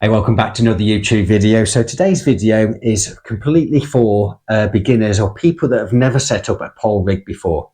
Hey, welcome back to another YouTube video. So today's video is completely for beginners or people that have never set up a pole rig before.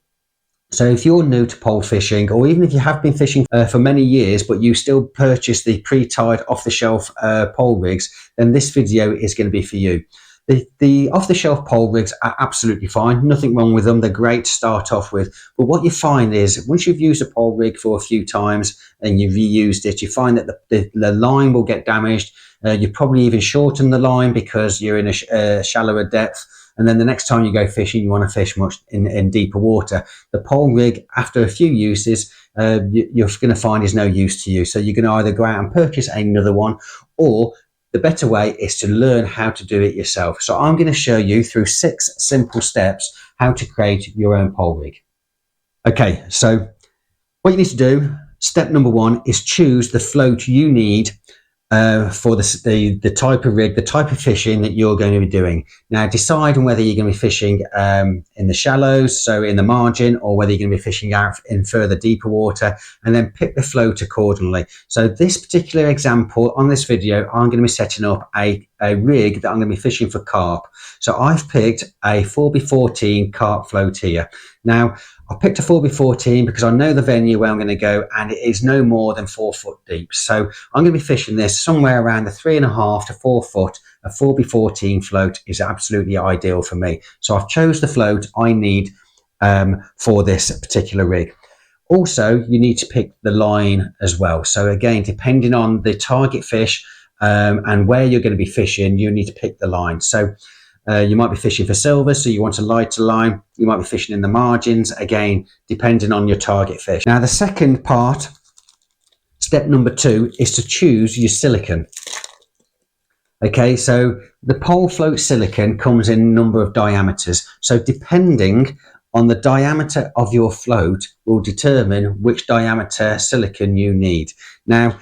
So if you're new to pole fishing, or even if you have been fishing for many years, but you still purchase the pre-tied off-the-shelf pole rigs, then this video is going to be for you. The off-the-shelf pole rigs are absolutely fine. Nothing wrong with them. They're great to start off with. But what you find is once you've used a pole rig for a few times and you've reused it, you find that the line will get damaged. You probably even shorten the line because you're in a shallower depth. And then the next time you go fishing, you want to fish much in deeper water. The pole rig, after a few uses, you're going to find is no use to you. So you're going to either go out and purchase another one, or the better way is to learn how to do it yourself. So I'm going to show you through 6 simple steps how to create your own pole rig. Okay, so what you need to do, step number 1, is choose the float you need for the type of rig, the type of fishing that you're going to be doing. Now decide on whether you're going to be fishing in the shallows, so in the margin, or whether you're going to be fishing out in further deeper water, and then pick the float accordingly. So this particular example on this video, I'm going to be setting up a rig that I'm going to be fishing for carp. So I've picked a 4x14 carp float here. Now I picked a 4x14 because I know the venue where I'm going to go, and it is no more than 4 foot deep. So I'm going to be fishing this somewhere around the 3.5 to 4 foot. A 4x14 float is absolutely ideal for me. So I've chose the float I need for this particular rig. Also, you need to pick the line as well. So again, depending on the target fish and where you're going to be fishing, you need to pick the line. So you might be fishing for silver, so you want a lighter line. You might be fishing in the margins, again, depending on your target fish. Now, the second part, step number 2, is to choose your silicone. Okay, so the pole float silicone comes in a number of diameters. So depending on the diameter of your float will determine which diameter silicone you need. Now,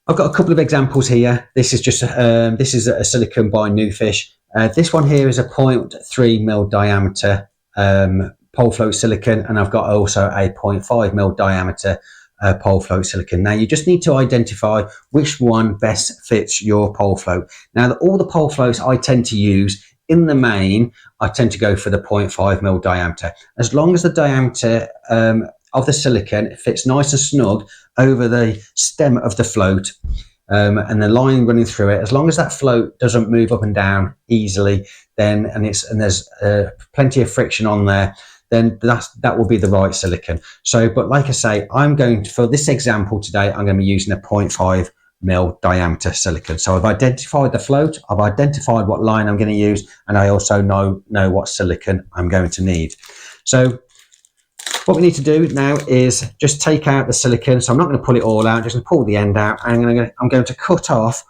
I've got a couple of examples here. This is just this is a silicone by New Fish. This one here is a 0.3 mil diameter pole float silicone, and I've got also a 0.5 mil diameter pole float silicone. Now you just need to identify which one best fits your pole float. Now all the pole floats I tend to use, in the main, I tend to go for the 0.5 mil diameter. As long as the diameter of the silicone fits nice and snug over the stem of the float and the line running through it, as long as that float doesn't move up and down easily, then and there's plenty of friction on there, then that will be the right silicone. So, but like I say, I'm going to, for this example today, I'm going to be using a 0.5 mil diameter silicone. So I've identified the float, I've identified what line I'm going to use, and I also know what silicone I'm going to need. So what we need to do now is just take out the silicone. So I'm not going to pull it all out, just going to pull the end out. And I'm going to cut off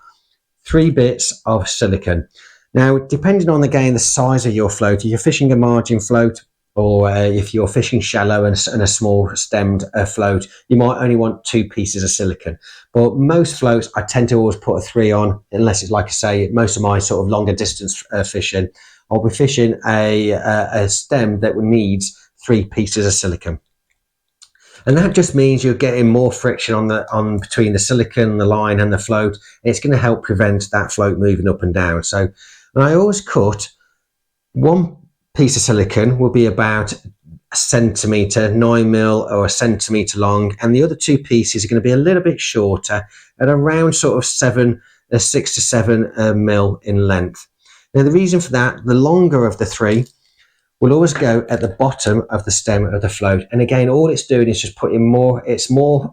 3 bits of silicone. Now, depending on, again, the size of your float, if you're fishing a margin float, or if you're fishing shallow and a small stemmed float, you might only want 2 pieces of silicone. But most floats, I tend to always put a 3 on, unless it's, like I say, most of my sort of longer distance fishing, I'll be fishing a stem that needs 3 pieces of silicone. And that just means you're getting more friction on between the silicone, the line, and the float. It's going to help prevent that float moving up and down. So I always cut 1 piece of silicone will be about a centimetre, 9 mil or a centimetre long, and the other 2 pieces are going to be a little bit shorter at around sort of 6 to 7 mil in length. Now the reason for that, the longer of the 3 will always go at the bottom of the stem of the float, and again all it's doing is just putting more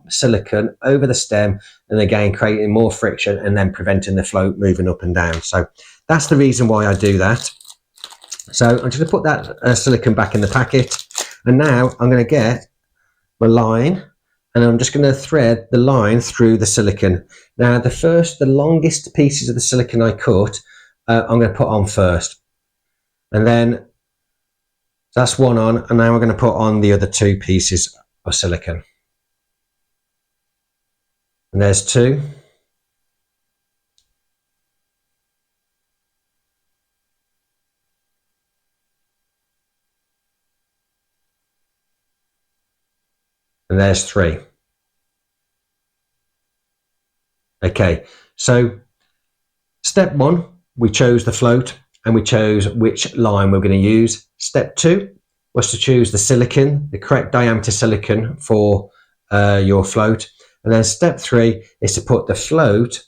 silicone over the stem, and again creating more friction and then preventing the float moving up and down. So that's the reason why I do that. So I'm just going to put that silicone back in the packet, and now I'm going to get my line, and I'm just going to thread the line through the silicone. Now the longest pieces of the silicone I cut, I'm going to put on first, and then that's 1 on, and now we're going to put on the other 2 pieces of silicone. And there's 2. And there's 3. Okay, so step 1, we chose the float and we chose which line we're going to use. Step 2 was to choose the silicone, the correct diameter silicone for your float. And then step 3 is to put the float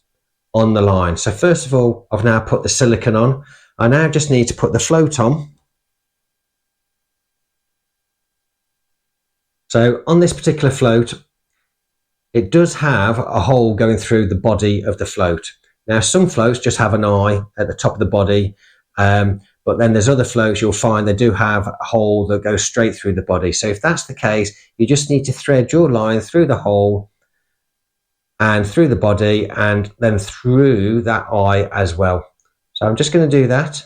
on the line. So first of all, I've now put the silicone on. I now just need to put the float on. So on this particular float, it does have a hole going through the body of the float. Now, some floats just have an eye at the top of the body, but then there's other floats you'll find they do have a hole that goes straight through the body. So if that's the case, you just need to thread your line through the hole and through the body and then through that eye as well. So I'm just going to do that.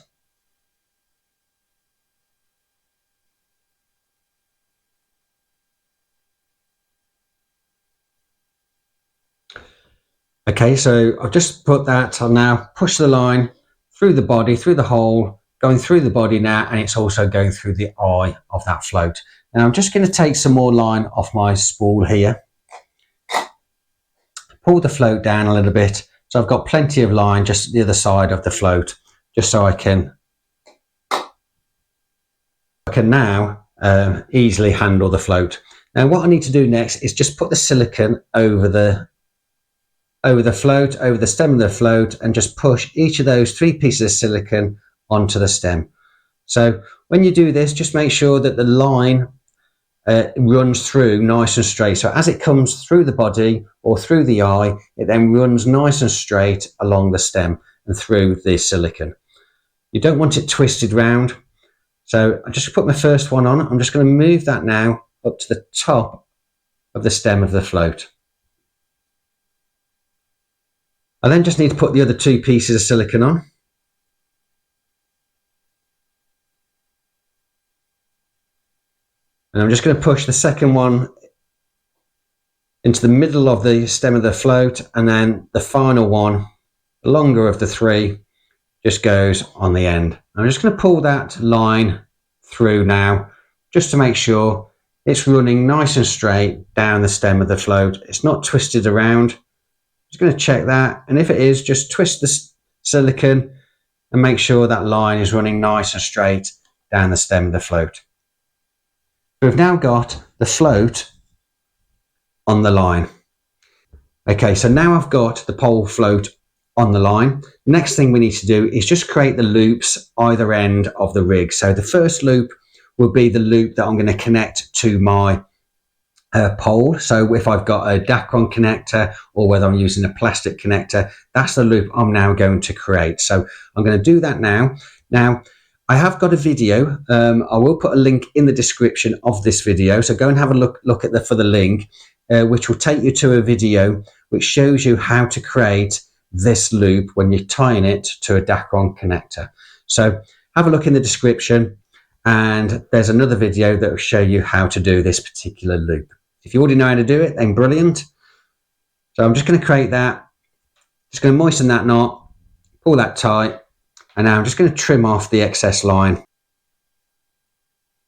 Okay, so I've just put that. I'll now push the line through the body, through the hole, going through the body now, and it's also going through the eye of that float. Now I'm just going to take some more line off my spool here. Pull the float down a little bit. So I've got plenty of line just the other side of the float, just so I can now easily handle the float. Now what I need to do next is just put the silicone over the float, over the stem of the float, and just push each of those 3 pieces of silicone onto the stem. So when you do this, just make sure that the line runs through nice and straight. So as it comes through the body or through the eye, it then runs nice and straight along the stem and through the silicone. You don't want it twisted round. So I just put my first one on. I'm just going to move that now up to the top of the stem of the float. I then just need to put the other 2 pieces of silicone on. And I'm just going to push the second one into the middle of the stem of the float, and then the final one, the longer of the 3, just goes on the end. I'm just going to pull that line through now, just to make sure it's running nice and straight down the stem of the float. It's not twisted around. Just going to check that, and if it is, just twist the silicone and make sure that line is running nice and straight down the stem of the float. We've now got the float on the line. Okay, so now I've got the pole float on the line. Next thing we need to do is just create the loops either end of the rig. So the first loop will be the loop that I'm going to connect to my pole. So if I've got a Dacron connector or whether I'm using a plastic connector, that's the loop I'm now going to create. So I'm going to do that now. Now I have got a video. I will put a link in the description of this video. So go and have a look at for the link, which will take you to a video which shows you how to create this loop when you're tying it to a Dacron connector. So have a look in the description, and there's another video that will show you how to do this particular loop. If you already know how to do it, then brilliant. So I'm just going to create that. Just going to moisten that knot, pull that tight, and now I'm just going to trim off the excess line.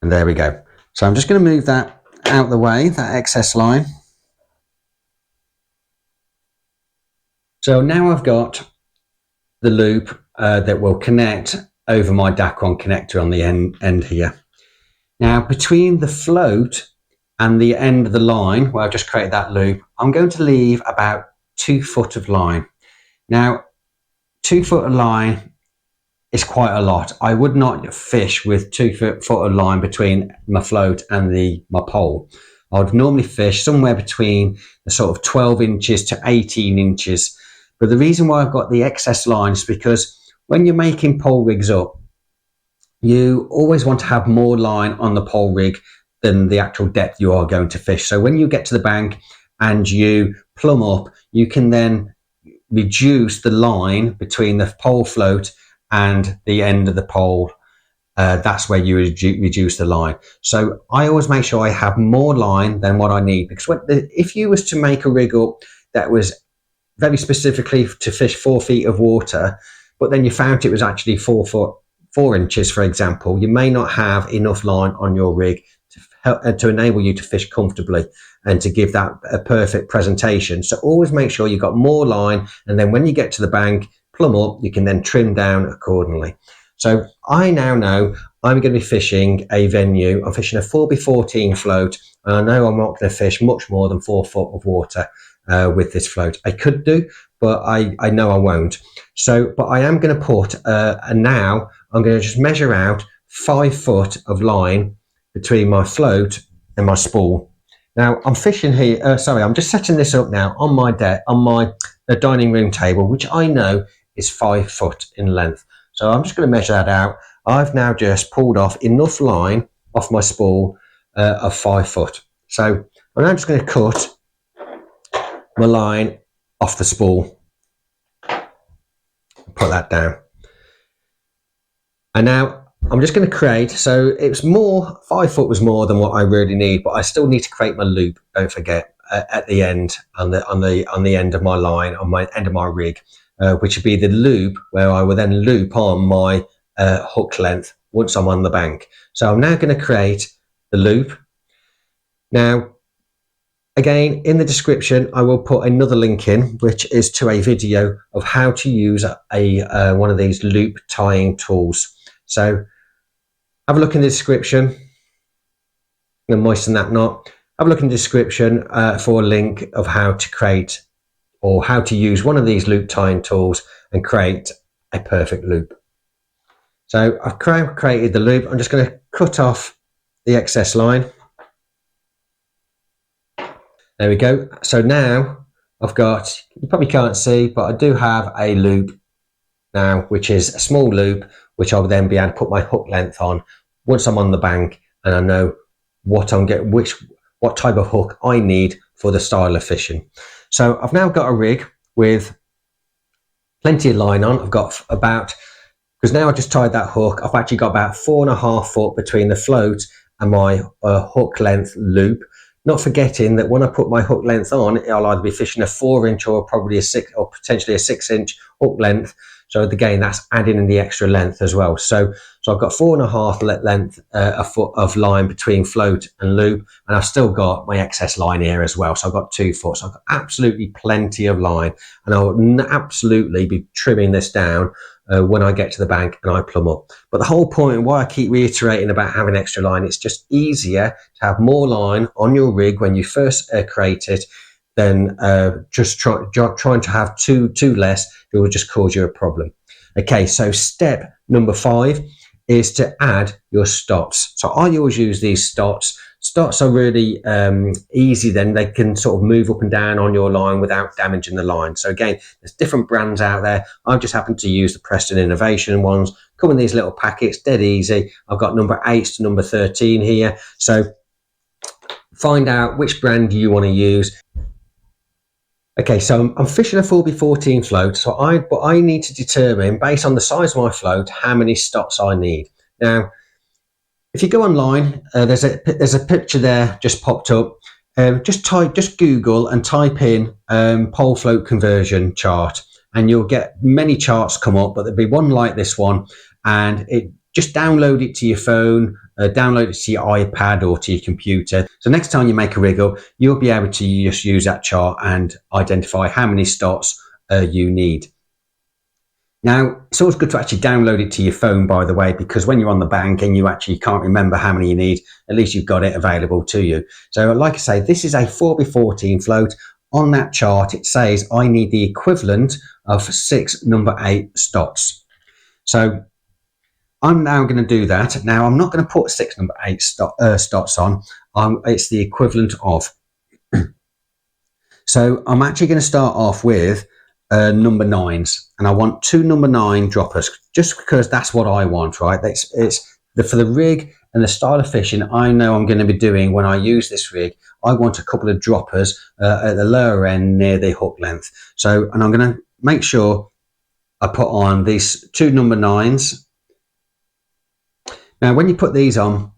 And there we go. So I'm just going to move that out of the way, that excess line. So now I've got the loop that will connect over my Dacron connector on the end here. Now between the float and the end of the line where I've just created that loop, I'm going to leave about 2 foot of line. Now 2 foot of line is quite a lot. I would not fish with 2 foot of line between my float and my pole. I would normally fish somewhere between the sort of 12 inches to 18 inches. But the reason why I've got the excess line is because when you're making pole rigs up, you always want to have more line on the pole rig than the actual depth you are going to fish. So when you get to the bank and you plumb up, you can then reduce the line between the pole float and the end of the pole. That's where you reduce the line. So I always make sure I have more line than what I need, because if you was to make a rig up that was very specifically to fish 4 feet of water, but then you found it was actually 4 inches, for example, you may not have enough line on your rig to to enable you to fish comfortably and to give that a perfect presentation. So always make sure you've got more line, and then when you get to the bank, plumb up, you can then trim down accordingly. So I now know I'm going to be fishing a venue. I'm fishing a 4x14 float, and I know I'm not going to fish much more than 4 foot of water with this float. I could do, but I know I won't. So, but I am going to put, and now I'm going to just measure out 5 foot of line between my float and my spool. Now I'm fishing here, I'm just setting this up now on my deck, on my dining room table, which I know is 5 foot in length. So I'm just going to measure that out. I've now just pulled off enough line off my spool of 5 foot. So I'm now just going to cut my line off the spool. Put that down. And now I'm just going to create, so it's more, 5 foot was more than what I really need, but I still need to create my loop, don't forget, at the end, on the end of my line, on my end of my rig, which would be the loop where I will then loop on my hook length once I'm on the bank. So I'm now going to create the loop. Now, again, in the description, I will put another link in, which is to a video of how to use one of these loop tying tools. So have a look in the description. I'm going to moisten that knot. Have a look in the description for a link of how to create or how to use one of these loop tying tools and create a perfect loop. So I've created the loop. I'm just going to cut off the excess line. There we go. So now I've got, you probably can't see, but I do have a loop now, which is a small loop, which I'll then be able to put my hook length on once I'm on the bank, and I know what I'm getting, what type of hook I need for the style of fishing. So I've now got a rig with plenty of line on. I've got about, because now I just tied that hook, I've actually got about 4.5 foot between the float and my hook length loop. Not forgetting that when I put my hook length on, I'll either be fishing a 4-inch or probably a 6 or potentially a 6-inch hook length. So again, that's adding in the extra length as well. So I've got 4.5 length a foot of line between float and loop, and I've still got my excess line here as well. So I've got 2 foot. So I've got absolutely plenty of line, and I'll absolutely be trimming this down when I get to the bank and I plumb up. But the whole point, and why I keep reiterating about having extra line, it's just easier to have more line on your rig when you first create it than just trying to have too less. It will just cause you a problem. Okay, so step number 5 is to add your stots. So I always use these stots. Stots are really easy, then they can sort of move up and down on your line without damaging the line. So again, there's different brands out there. I've just happened to use the Preston Innovation ones. Come in these little packets, dead easy. I've got number 8 to number 13 here. So find out which brand you want to use. Okay, so I'm fishing a 4x14 float, so I need to determine, based on the size of my float, how many stots I need. Now, if you go online, there's a picture there just popped up. Just Google and type in pole float conversion chart, and you'll get many charts come up, but there'll be one like this one, and just download it to your phone, download it to your iPad or to your computer. So next time you make a rig up, you'll be able to just use that chart and identify how many stots you need. Now, it's always good to actually download it to your phone, by the way, because when you're on the bank and you actually can't remember how many you need, at least you've got it available to you. So like I say, this is a 4x14 float. On that chart, it says I need the equivalent of 6 number 8 stots. So I'm now going to do that. Now, I'm not going to put 6 number 8 stots on. It's the equivalent of. So I'm actually going to start off with number 9s, and I want 2 number 9 droppers, just because that's what I want, right? For the rig and the style of fishing I know I'm going to be doing when I use this rig. I want a couple of droppers at the lower end near the hook length. So, and I'm going to make sure I put on these 2 number 9s. Now, when you put these on,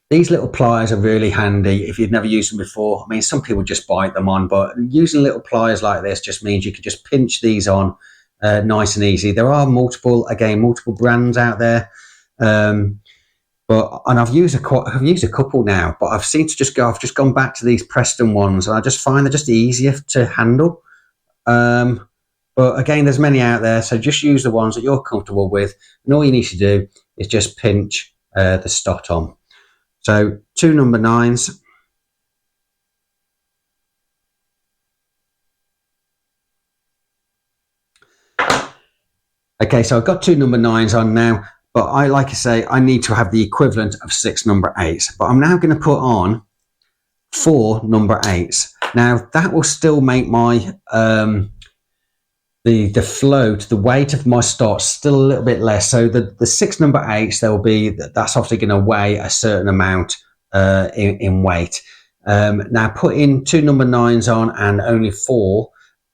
these little pliers are really handy if you've never used them before. I mean, some people just bite them on, but using little pliers like this just means you can just pinch these on nice and easy. There are multiple brands out there. And I've used a couple now, but I've seemed to just I've just gone back to these Preston ones, and I just find they're just easier to handle. But again, there's many out there, so just use the ones that you're comfortable with, and all you need to do is just pinch the stot on. So 2 number 9s. Okay, so I've got 2 number 9s on now, but like I say, I need to have the equivalent of 6 number 8s. But I'm now going to put on 4 number 8s. Now that will still make my the float, the weight of my stot still a little bit less. So the 6 number 8s, that's obviously going to weigh a certain amount in weight. Now putting 2 number 9s on and only 4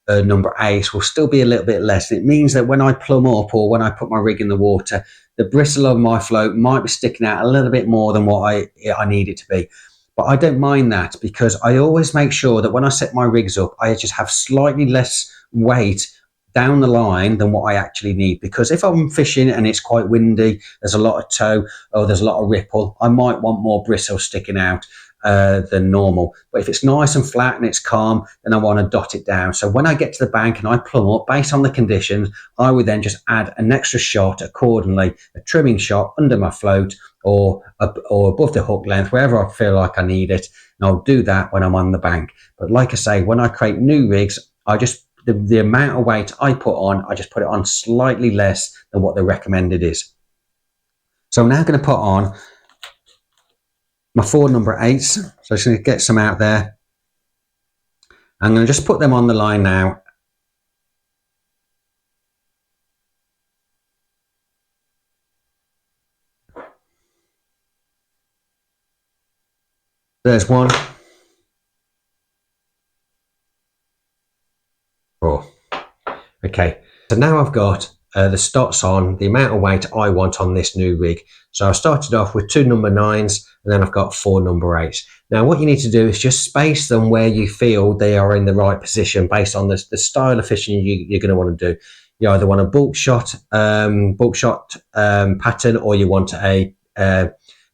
number 8s will still be a little bit less. It means that when I plumb up or when I put my rig in the water, the bristle of my float might be sticking out a little bit more than what I need it to be. But I don't mind that, because I always make sure that when I set my rigs up, I just have slightly less weight down the line than what I actually need. Because if I'm fishing and it's quite windy, there's a lot of tow or there's a lot of ripple, I might want more bristle sticking out than normal. But if it's nice and flat and it's calm, then I want to dot it down. So when I get to the bank and I plumb up, based on the conditions, I would then just add an extra shot accordingly, a trimming shot under my float or above the hook length, wherever I feel like I need it. And I'll do that when I'm on the bank. But like I say, when I create new rigs, I just the amount of weight I put on, I just put it on slightly less than what the recommended is. So I'm now going to put on my 4 number 8s. So I'm just going to get some out there. I'm going to just put them on the line now. There's 1. 4. Okay, so now I've got the stots on, the amount of weight I want on this new rig. So I started off with 2 number 9s, and then I've got 4 number 8s. Now what you need to do is just space them where you feel they are in the right position based on the style of fishing you're going to want to do. You either want a bulk shot pattern, or you want a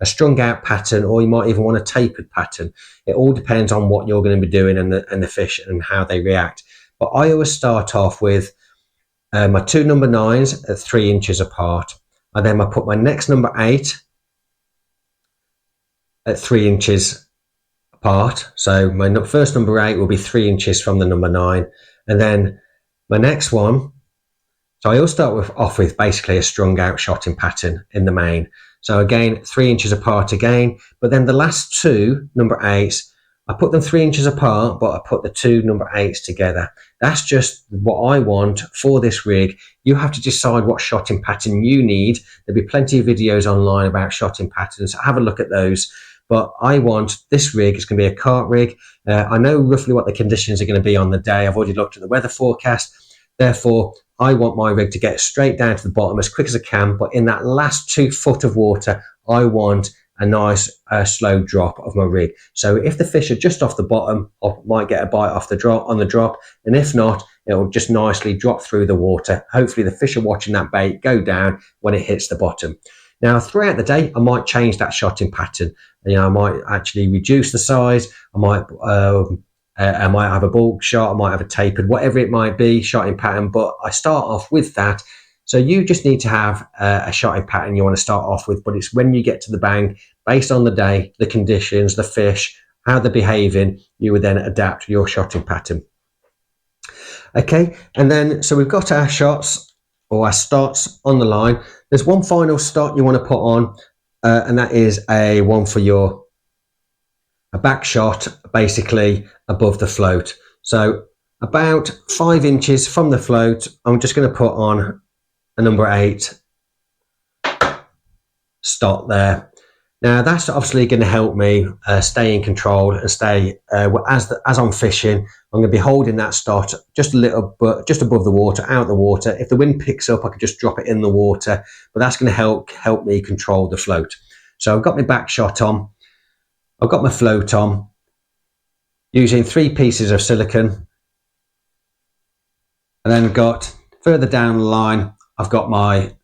strung out pattern, or you might even want a tapered pattern. It all depends on what you're going to be doing and the fish and how they react. But I always start off with my 2 number 9s at 3 inches apart. And then I put my next number 8 at 3 inches apart. So my first number 8 will be 3 inches from the number 9. And then my next one, so I always start off with basically a strung out shotting pattern in the main. So again, 3 inches apart again. But then the last 2 number 8s, I put them 3 inches apart, but I put the 2 number 8s together. That's just what I want for this rig. You have to decide what shotting pattern you need. There'll be plenty of videos online about shotting patterns. Have a look at those. But I want this rig, it's going to be a cart rig. I know roughly what the conditions are going to be on the day. I've already looked at the weather forecast. Therefore, I want my rig to get straight down to the bottom as quick as I can. But in that last 2 foot of water, I want a nice slow drop of my rig. So if the fish are just off the bottom, I might get a bite off the drop on the drop, and if not, it'll just nicely drop through the water. Hopefully the fish are watching that bait go down when it hits the bottom. Now throughout the day, I might change that shotting pattern. I might actually reduce the size. I might have a bulk shot, I might have a tapered, whatever it might be, shotting pattern, but I start off with that. So you just need to have a shotting pattern you want to start off with, but it's when you get to the bank, based on the day, the conditions, the fish, how they're behaving, you would then adapt your shotting pattern. Okay, and then, so we've got our shots or our stots on the line. There's one final stot you want to put on, and that is a one for a back shot, basically above the float. So about 5 inches from the float, I'm just going to put on a number 8 stot there. Now that's obviously going to help me stay in control and stay as I'm fishing. I'm going to be holding that stot just a little bit, just above the water, out the water. If the wind picks up, I can just drop it in the water, but that's going to help me control the float. So I've got my back shot on, I've got my float on, using 3 pieces of silicone, and then I've got further down the line, I've got my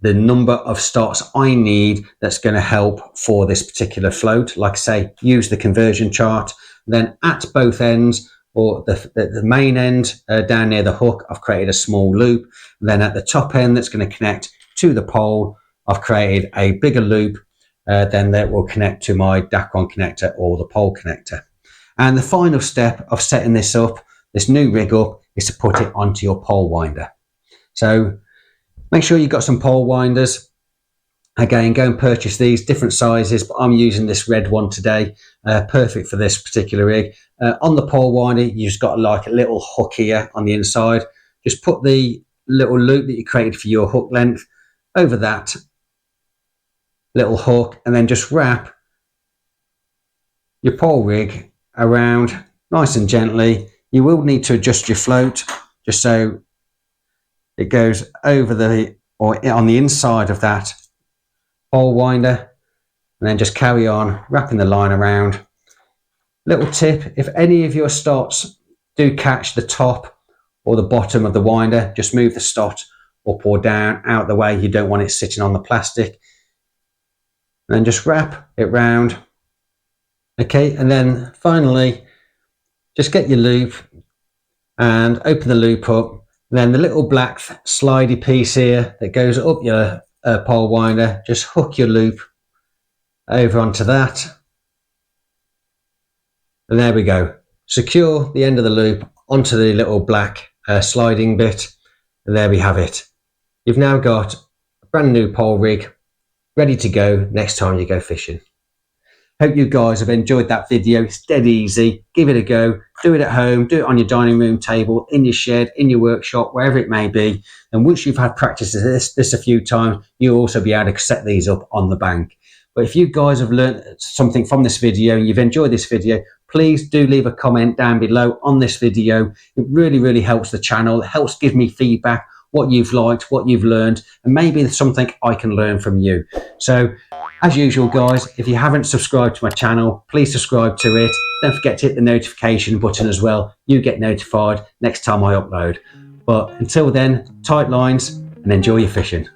the number of starts I need that's going to help for this particular float. Like I say, use the conversion chart. Then at both ends, or the main end down near the hook, I've created a small loop. Then at the top end that's going to connect to the pole, I've created a bigger loop. Then that will connect to my Dacron connector or the pole connector. And the final step of setting this up, this new rig up, is to put it onto your pole winder. So make sure you've got some pole winders. Again, go and purchase these, different sizes, but I'm using this red one today, perfect for this particular rig. On the pole winder, you've just got like a little hook here on the inside. Just put the little loop that you created for your hook length over that little hook, and then just wrap your pole rig around nice and gently. You will need to adjust your float just so it goes over the, or on the inside of that pole winder, and then just carry on wrapping the line around. Little tip, if any of your stots do catch the top or the bottom of the winder, just move the stot up or down out the way. You don't want it sitting on the plastic. And then just wrap it round. Okay, and then finally, just get your loop and open the loop up. And then the little black slidey piece here that goes up your pole winder, just hook your loop over onto that. And there we go. Secure the end of the loop onto the little black sliding bit. And there we have it. You've now got a brand new pole rig ready to go next time you go fishing. Hope you guys have enjoyed that video. It's dead easy. Give it a go. Do it at home. Do it on your dining room table, in your shed, in your workshop, wherever it may be. And once you've had practice of this a few times, you'll also be able to set these up on the bank. But if you guys have learned something from this video and you've enjoyed this video, please do leave a comment down below on this video. It really, really helps the channel. It helps give me feedback, what you've liked, what you've learned, and maybe there's something I can learn from you. So as usual, guys, if you haven't subscribed to my channel, please subscribe to it. Don't forget to hit the notification button as well. You get notified next time I upload. But until then, tight lines and enjoy your fishing.